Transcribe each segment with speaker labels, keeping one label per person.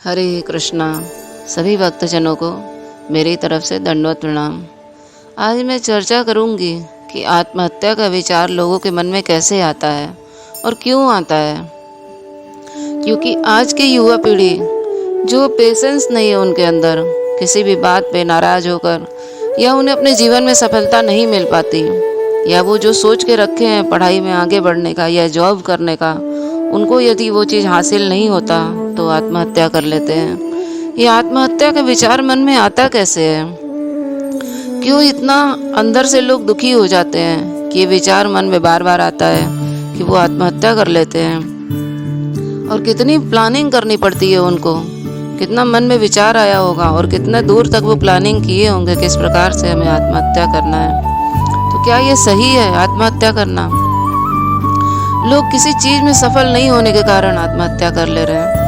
Speaker 1: हरे कृष्णा। सभी भक्तजनों को मेरी तरफ से दंडवत प्रणाम। आज मैं चर्चा करूंगी कि आत्महत्या का विचार लोगों के मन में कैसे आता है और क्यों आता है। क्योंकि आज की युवा पीढ़ी जो पेशेंस नहीं है उनके अंदर, किसी भी बात पे नाराज़ होकर या उन्हें अपने जीवन में सफलता नहीं मिल पाती, या वो जो सोच के रखे हैं पढ़ाई में आगे बढ़ने का या जॉब करने का, उनको यदि वो चीज़ हासिल नहीं होता तो आत्महत्या कर लेते हैं। ये आत्महत्या का विचार मन में आता कैसे है? क्यों इतना अंदर से लोग दुखी हो जाते हैं कि ये विचार मन में बार बार आता है कि वो आत्महत्या कर लेते हैं? और कितनी प्लानिंग करनी पड़ती है उनको, कितना मन में विचार आया होगा और कितने दूर तक वो प्लानिंग किए होंगे किस प्रकार से हमें आत्महत्या करना है। तो क्या ये सही है आत्महत्या करना? लोग किसी चीज़ में सफल नहीं होने के कारण आत्महत्या कर ले रहे हैं।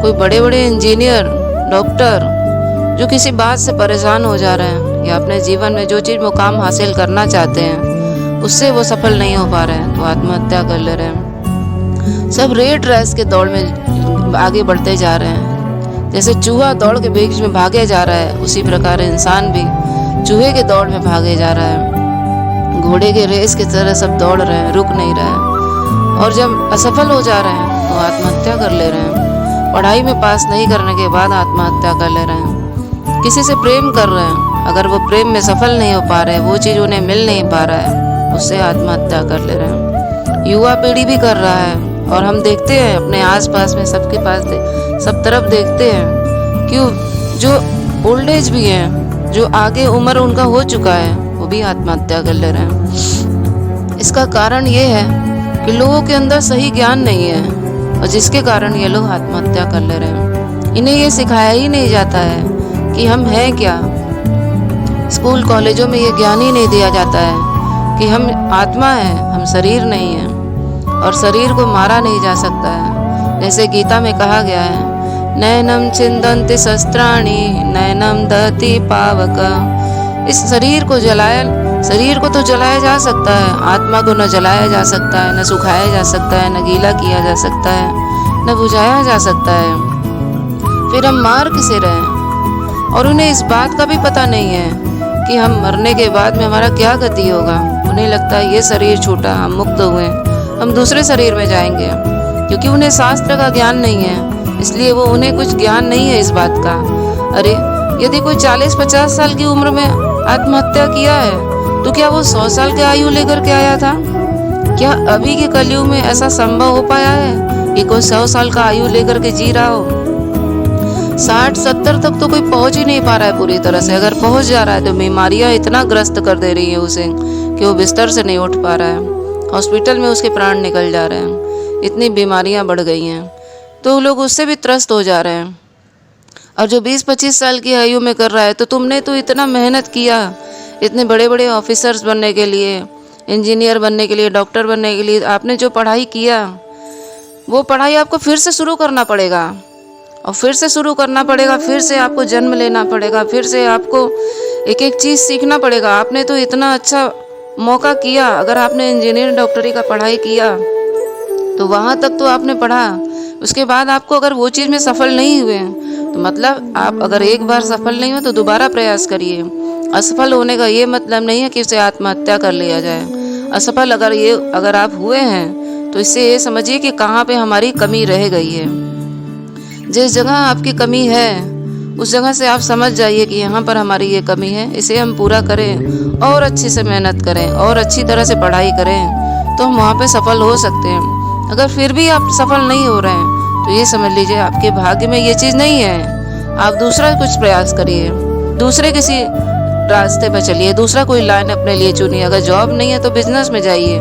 Speaker 1: कोई बड़े बड़े इंजीनियर, डॉक्टर जो किसी बात से परेशान हो जा रहे हैं या अपने जीवन में जो चीज़ मुकाम हासिल करना चाहते हैं उससे वो सफल नहीं हो पा रहे हैं तो आत्महत्या कर ले रहे हैं। सब रेट रेस के दौड़ में आगे बढ़ते जा रहे हैं। जैसे चूहा दौड़ के बीच में भागे जा रहा है, उसी प्रकार इंसान भी चूहे के दौड़ में भागे जा रहा है। घोड़े के रेस की तरह सब दौड़ रहे हैं, रुक नहीं रहे हैं। और जब असफल हो जा रहे हैं तो आत्महत्या कर ले रहे हैं। पढ़ाई में पास नहीं करने के बाद आत्महत्या कर ले रहे हैं। किसी से प्रेम कर रहे हैं, अगर वो प्रेम में सफल नहीं हो पा रहे, वो चीज़ उन्हें मिल नहीं पा रहा है, उससे आत्महत्या कर ले रहे हैं। युवा पीढ़ी भी कर रहा है और हम देखते हैं अपने आसपास में, सबके पास सब तरफ देखते हैं कि जो ओल्ड एज भी हैं, जो आगे उम्र उनका हो चुका है, वो भी आत्महत्या कर ले रहे हैं। इसका कारण ये है कि लोगों के अंदर सही ज्ञान नहीं है और जिसके कारण ये लोग आत्महत्या कर ले रहे हैं। इन्हें ये सिखाया ही नहीं जाता है कि हम हैं क्या। स्कूल कॉलेजों में ये ज्ञान ही नहीं दिया जाता है कि हम आत्मा है, हम शरीर नहीं है और शरीर को मारा नहीं जा सकता है। जैसे गीता में कहा गया है, नैनम छिन्दन्ति शस्त्राणि नैनम दहति पावक। इस शरीर को तो जलाया जा सकता है, आत्मा को न जलाया जा सकता है, न सुखाया जा सकता है, न गीला किया जा सकता है, न बुझाया जा सकता है। फिर हम मार किसे रहे हैं? और उन्हें इस बात का भी पता नहीं है कि हम मरने के बाद में हमारा क्या गति होगा। उन्हें लगता है ये शरीर छूटा, हम मुक्त हुए, हम दूसरे शरीर में जाएंगे। क्योंकि उन्हें शास्त्र का ज्ञान नहीं है, इसलिए उन्हें कुछ ज्ञान नहीं है इस बात का। अरे यदि कोई 40-50 साल की उम्र में आत्महत्या किया है तो क्या वो 100 साल की आयु लेकर के आया था? क्या अभी के कलयुग में ऐसा संभव हो पाया है कि कोई 100 साल का आयु लेकर के जी रहा हो? 60-70 तक तो कोई पहुंच ही नहीं पा रहा है पूरी तरह से। अगर पहुंच जा रहा है तो बीमारियां इतना ग्रस्त कर दे रही है उसे कि वो बिस्तर से नहीं उठ पा रहा है। हॉस्पिटल में उसके प्राण निकल जा रहे हैं, इतनी बीमारियां बढ़ गई हैं। तो लोग उससे भी त्रस्त हो जा रहे हैं। और जो 20-25 साल की आयु में कर रहा है, तो तुमने तो इतना मेहनत किया, इतने बड़े बड़े ऑफिसर्स बनने के लिए, इंजीनियर बनने के लिए, डॉक्टर बनने के लिए आपने जो पढ़ाई किया, वो पढ़ाई आपको फिर से शुरू करना पड़ेगा। और फिर से शुरू करना पड़ेगा, फिर से आपको जन्म लेना पड़ेगा, फिर से आपको एक एक चीज़ सीखना पड़ेगा। आपने तो इतना अच्छा मौका किया, अगर आपने इंजीनियर डॉक्टरी का पढ़ाई किया तो वहाँ तक तो आपने पढ़ा, उसके बाद आपको अगर वो चीज़ में सफल नहीं हुए तो मतलब आप अगर एक बार सफल नहीं हुए तो दोबारा प्रयास करिए। असफल होने का ये मतलब नहीं है कि उसे आत्महत्या कर लिया जाए। असफल अगर आप हुए हैं तो इससे ये समझिए कि कहाँ पे हमारी कमी रह गई है। जिस जगह आपकी कमी है उस जगह से आप समझ जाइए कि यहाँ पर हमारी ये कमी है, इसे हम पूरा करें और अच्छे से मेहनत करें और अच्छी तरह से पढ़ाई करें तो हम वहाँ पे सफल हो सकते हैं। अगर फिर भी आप सफल नहीं हो रहे हैं तो ये समझ लीजिए आपके भाग्य में ये चीज़ नहीं है। आप दूसरा कुछ प्रयास करिए, दूसरे किसी रास्ते पर चलिए, दूसरा कोई लाइन अपने लिए चुनिए। अगर जॉब नहीं है तो बिजनेस में जाइए।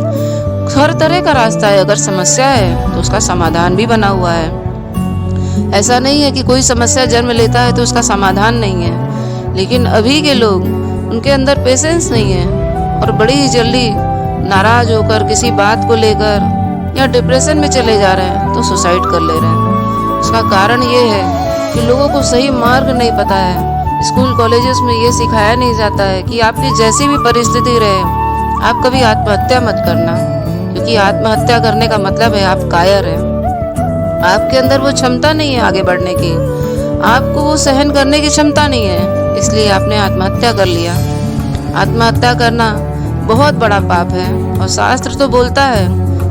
Speaker 1: हर तरह का रास्ता है। अगर समस्या है तो उसका समाधान भी बना हुआ है। ऐसा नहीं है कि कोई समस्या जन्म लेता है तो उसका समाधान नहीं है। लेकिन अभी के लोग, उनके अंदर पेशेंस नहीं है और बड़ी ही जल्दी नाराज होकर किसी बात को लेकर या डिप्रेशन में चले जा रहे हैं तो सुसाइड कर ले रहे हैं। उसका कारण ये है कि लोगों को सही मार्ग नहीं पता है। स्कूल कॉलेजेस में ये सिखाया नहीं जाता है कि आपकी जैसी भी परिस्थिति रहे, आप कभी आत्महत्या मत करना। क्योंकि आत्महत्या करने का मतलब है आप कायर हैं, आपके अंदर वो क्षमता नहीं है आगे बढ़ने की। आपको वो सहन करने की क्षमता नहीं है, इसलिए आपने आत्महत्या कर लिया। आत्महत्या करना बहुत बड़ा पाप है और शास्त्र तो बोलता है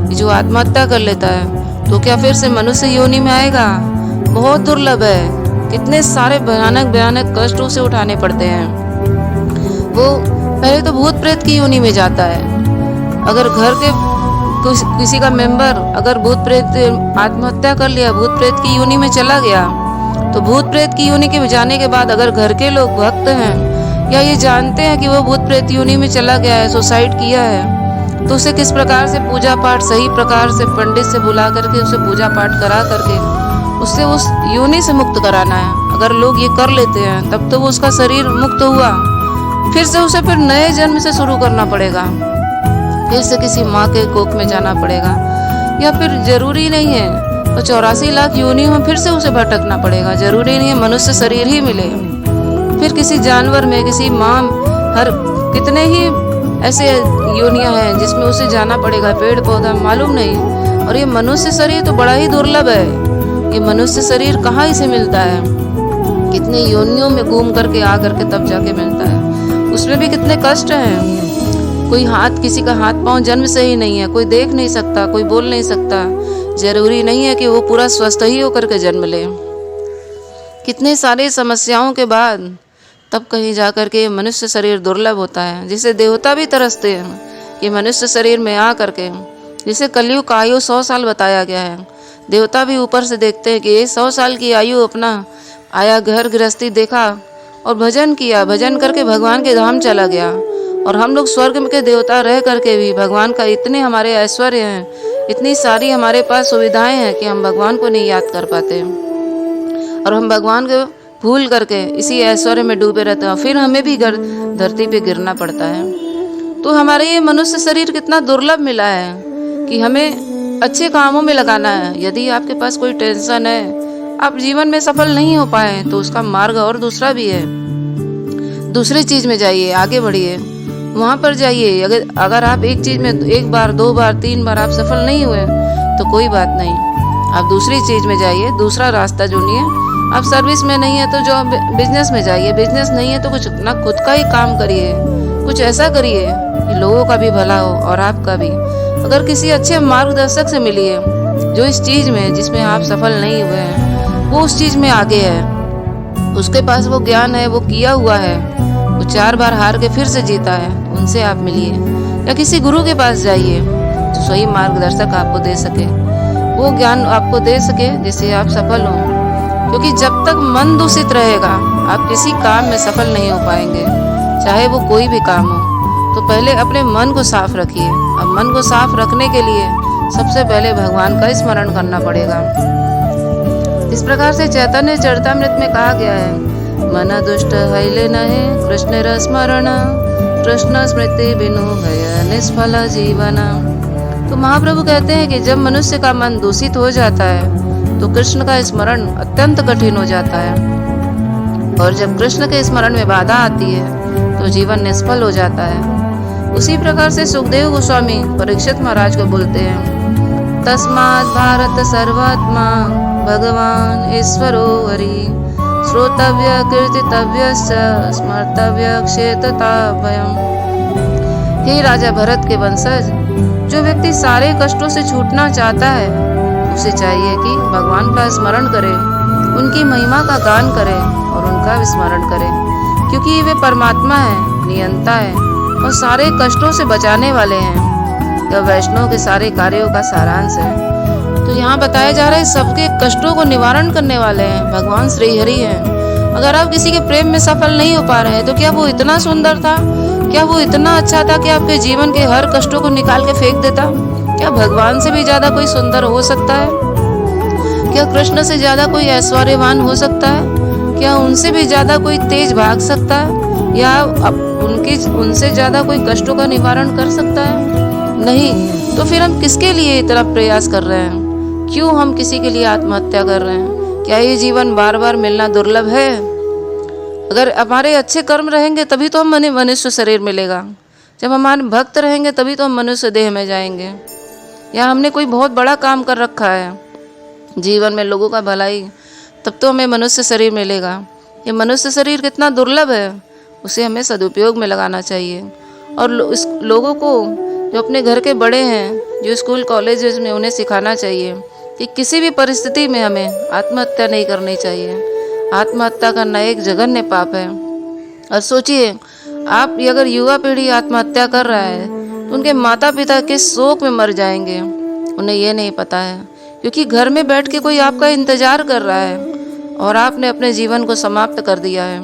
Speaker 1: कि जो आत्महत्या कर लेता है तो क्या फिर से मनुष्य योनि में आएगा? बहुत दुर्लभ है। कितने सारे भयानक भयानक कष्ट उसे उठाने पड़ते हैं। वो पहले तो भूत प्रेत की योनि में जाता है। अगर घर के किसी का मेंबर अगर भूत प्रेत आत्महत्या कर लिया, भूत प्रेत की योनि में चला गया, तो भूत प्रेत की योनि के जाने के बाद अगर घर के लोग भक्त हैं या ये जानते हैं कि वो भूत प्रेत योनि में चला गया है, सुसाइड किया है, तो उसे किस प्रकार से पूजा पाठ सही प्रकार से पंडित से बुला करके उसे पूजा पाठ करा करके उससे उस योनि से मुक्त कराना है। अगर लोग ये कर लेते हैं तब तो वो उसका शरीर मुक्त हुआ, फिर से उसे फिर नए जन्म से शुरू करना पड़ेगा, फिर से किसी माँ के कोख में जाना पड़ेगा, या फिर जरूरी नहीं है तो 84 लाख योनियों में फिर से उसे भटकना पड़ेगा। जरूरी नहीं है मनुष्य शरीर ही मिले, फिर किसी जानवर में, किसी माँ, हर कितने ही ऐसे योनियां हैं जिसमें उसे जाना पड़ेगा, पेड़ पौधा मालूम नहीं। और ये मनुष्य शरीर तो बड़ा ही दुर्लभ है। ये मनुष्य शरीर कहाँ इसे मिलता है? कितने योनियों में घूम करके आ करके तब जाके मिलता है। उसमें भी कितने कष्ट हैं। कोई हाथ, किसी का हाथ पांव जन्म से ही नहीं है, कोई देख नहीं सकता, कोई बोल नहीं सकता। जरूरी नहीं है कि वो पूरा स्वस्थ ही होकर के जन्म ले। कितने सारे समस्याओं के बाद तब कहीं जा कर के मनुष्य शरीर दुर्लभ होता है, जिसे देवता भी तरसते हैं कि मनुष्य शरीर में आ करके, जिसे कलयुग का आयु 100 साल बताया गया है। देवता भी ऊपर से देखते हैं कि ये 100 साल की आयु अपना आया, घर गृहस्थी देखा और भजन किया, भजन करके भगवान के धाम चला गया। और हम लोग स्वर्ग के देवता रह करके भी भगवान का इतने हमारे ऐश्वर्य हैं, इतनी सारी हमारे पास सुविधाएं हैं कि हम भगवान को नहीं याद कर पाते, और हम भगवान को भूल करके इसी ऐश्वर्य में डूबे रहते हैं। फिर हमें भी धरती पे गिरना पड़ता है। तो हमारे ये मनुष्य शरीर कितना दुर्लभ मिला है कि हमें अच्छे कामों में लगाना है। यदि आपके पास कोई टेंशन है, आप जीवन में सफल नहीं हो पाए, तो उसका मार्ग और दूसरा भी है। दूसरी चीज में जाइए, आगे बढ़िए, वहां पर जाइए। अगर आप एक चीज में 1 बार 2 बार 3 बार आप सफल नहीं हुए तो कोई बात नहीं, आप दूसरी चीज में जाइए, दूसरा रास्ता चुनिए। आप सर्विस में नहीं है तो जो बिजनेस में जाइए, बिजनेस नहीं है तो कुछ अपना खुद का ही काम करिए, कुछ ऐसा करिए कि लोगों का भी भला हो और आपका भी। अगर किसी अच्छे मार्गदर्शक से मिलिए जो इस चीज में, जिसमें आप सफल नहीं हुए हैं, वो उस चीज में आगे है, उसके पास वो ज्ञान है, वो किया हुआ है, वो 4 बार हार के फिर से जीता है, उनसे आप मिलिए। या किसी गुरु के पास जाइए जो सही मार्गदर्शक आपको दे सके, वो ज्ञान आपको दे सके जिससे आप सफल हो। क्योंकि जब तक मन दूषित रहेगा आप किसी काम में सफल नहीं हो पाएंगे, चाहे वो कोई भी काम हो। तो पहले अपने मन को साफ रखिए। अब मन को साफ रखने के लिए सबसे पहले भगवान का स्मरण करना पड़ेगा। इस प्रकार से चैतन्य चरितामृत में कहा गया है, मन दुष्ट हईले नहे कृष्ण स्मरण, कृष्ण स्मृति बिनु भय निष्फल जीवन। तो महाप्रभु कहते हैं कि जब मनुष्य का मन दूषित हो जाता है तो कृष्ण का स्मरण अत्यंत कठिन हो जाता है, और जब कृष्ण के स्मरण में बाधा आती है तो जीवन निष्फल हो जाता है। उसी प्रकार से सुखदेव गोस्वामी परीक्षित महाराज को बोलते हैं, तस्मात् भारत सर्वात्मा भगवान ईश्वरो हरि, श्रोतव्य कीर्तितव्य स्मर्तव्य क्षेत्रताभयम्। हे राजा भरत के वंशज, जो व्यक्ति सारे कष्टों से छूटना चाहता है उसे चाहिए कि भगवान का स्मरण करे, उनकी महिमा का गान करे और उनका स्मरण करे, क्योंकि वे परमात्मा है, नियंता है और सारे कष्टों से बचाने वाले हैं। यह वैष्णव के सारे कार्यों का सारांश है। तो यहाँ बताया जा रहा है सबके कष्टों को निवारण करने वाले हैं भगवान श्री हरि हैं। अगर आप किसी के प्रेम में सफल नहीं हो पा रहे हैं तो क्या वो इतना सुंदर था, क्या वो इतना अच्छा था कि आपके जीवन के हर कष्टों को निकाल के फेंक देता? क्या भगवान से भी ज्यादा कोई सुंदर हो सकता है? क्या कृष्ण से ज्यादा कोई ऐश्वर्यवान हो सकता है? क्या उनसे भी ज्यादा कोई तेज भाग सकता है? या उनसे ज्यादा कोई कष्टों का निवारण कर सकता है? नहीं। तो फिर हम किसके लिए इतना प्रयास कर रहे हैं? क्यों हम किसी के लिए आत्महत्या कर रहे हैं? क्या ये जीवन बार बार मिलना दुर्लभ है? अगर हमारे अच्छे कर्म रहेंगे तभी तो हम मनुष्य शरीर मिलेगा। जब हमारे भक्त रहेंगे तभी तो हम मनुष्य देह में जाएंगे। या हमने कोई बहुत बड़ा काम कर रखा है जीवन में, लोगों का भलाई, तब तो हमें मनुष्य शरीर मिलेगा। ये मनुष्य शरीर कितना दुर्लभ है, उसे हमें सदुपयोग में लगाना चाहिए। और लोगों को, जो अपने घर के बड़े हैं, जो स्कूल कॉलेजेस में, उन्हें सिखाना चाहिए कि किसी भी परिस्थिति में हमें आत्महत्या नहीं करनी चाहिए। आत्महत्या करना एक जघन्य पाप है। और सोचिए, आप अगर युवा पीढ़ी आत्महत्या कर रहा है तो उनके माता पिता किस शोक में मर जाएंगे, उन्हें ये नहीं पता है। क्योंकि घर में बैठ के कोई आपका इंतजार कर रहा है और आपने अपने जीवन को समाप्त कर दिया है।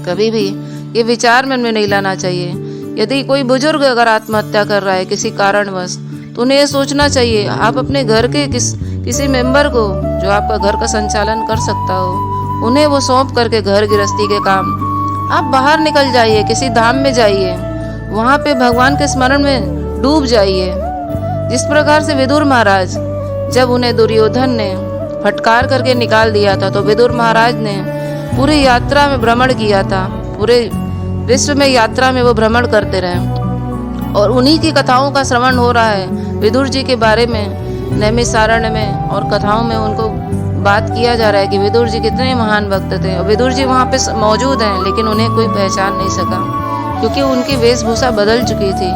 Speaker 1: कभी भी ये विचार मन में नहीं लाना चाहिए। यदि कोई बुजुर्ग अगर आत्महत्या कर रहा है किसी कारणवश, तो उन्हें ये सोचना चाहिए, आप अपने घर के किसी मेंबर को, जो आपका घर का संचालन कर सकता हो, उन्हें वो सौंप करके घर गृहस्थी के काम आप बाहर निकल जाइए, किसी धाम में जाइए, वहाँ पे भगवान के स्मरण में डूब जाइए। जिस प्रकार से विदुर महाराज, जब उन्हें दुर्योधन ने फटकार करके निकाल दिया था, तो विदुर महाराज ने पूरी यात्रा में भ्रमण किया था, पूरे विश्व में यात्रा में वो भ्रमण करते रहे। और उन्हीं की कथाओं का श्रवण हो रहा है, विदुर जी के बारे में नैमिषारण्य में और कथाओं में उनको बात किया जा रहा है कि विदुर जी कितने महान भक्त थे। और विदुर जी वहाँ पे मौजूद हैं, लेकिन उन्हें कोई पहचान नहीं सका, क्योंकि उनकी वेशभूषा बदल चुकी थी।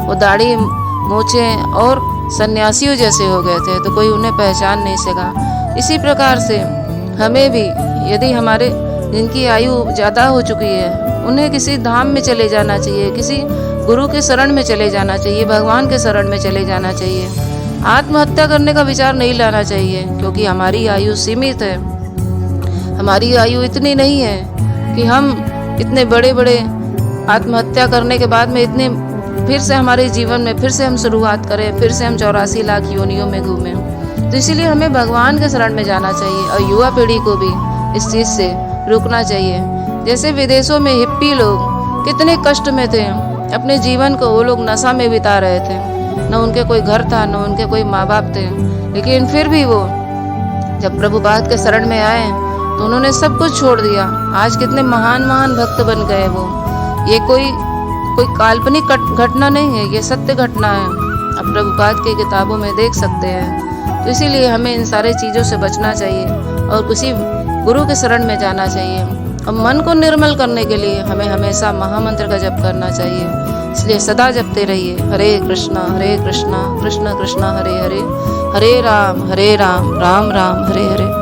Speaker 1: वो दाढ़ी मूछे और सन्यासियों जैसे हो गए थे, तो कोई उन्हें पहचान नहीं सका। इसी प्रकार से हमें भी, यदि हमारे जिनकी आयु ज़्यादा हो चुकी है, उन्हें किसी धाम में चले जाना चाहिए, किसी गुरु के शरण में चले जाना चाहिए, भगवान के शरण में चले जाना चाहिए। आत्महत्या करने का विचार नहीं लाना चाहिए, क्योंकि हमारी आयु सीमित है। हमारी आयु इतनी नहीं है कि हम इतने बड़े बड़े आत्महत्या करने के बाद में इतने फिर से हमारे जीवन में फिर से हम शुरुआत करें, फिर से हम 84 लाख योनियों में घूमें। तो इसीलिए हमें भगवान के शरण में जाना चाहिए। और युवा पीढ़ी को भी इस चीज़ से रुकना चाहिए। जैसे विदेशों में हिप्पी लोग कितने कष्ट में थे, अपने जीवन को वो लोग नशा में बिता रहे थे, न उनके कोई घर था, न उनके कोई माँ बाप थे, लेकिन फिर भी वो जब प्रभुपाद के शरण में आए तो उन्होंने सब कुछ छोड़ दिया। आज कितने महान महान भक्त बन गए वो। ये कोई काल्पनिक घटना नहीं है, ये सत्य घटना है। आप प्रभुपाद की किताबों में देख सकते हैं। तो इसीलिए हमें इन सारे चीज़ों से बचना चाहिए और किसी गुरु के शरण में जाना चाहिए। और मन को निर्मल करने के लिए हमें हमेशा महामंत्र का जप करना चाहिए। इसलिए सदा जपते रहिए, हरे कृष्णा कृष्ण कृष्ण हरे हरे, हरे राम राम राम हरे हरे।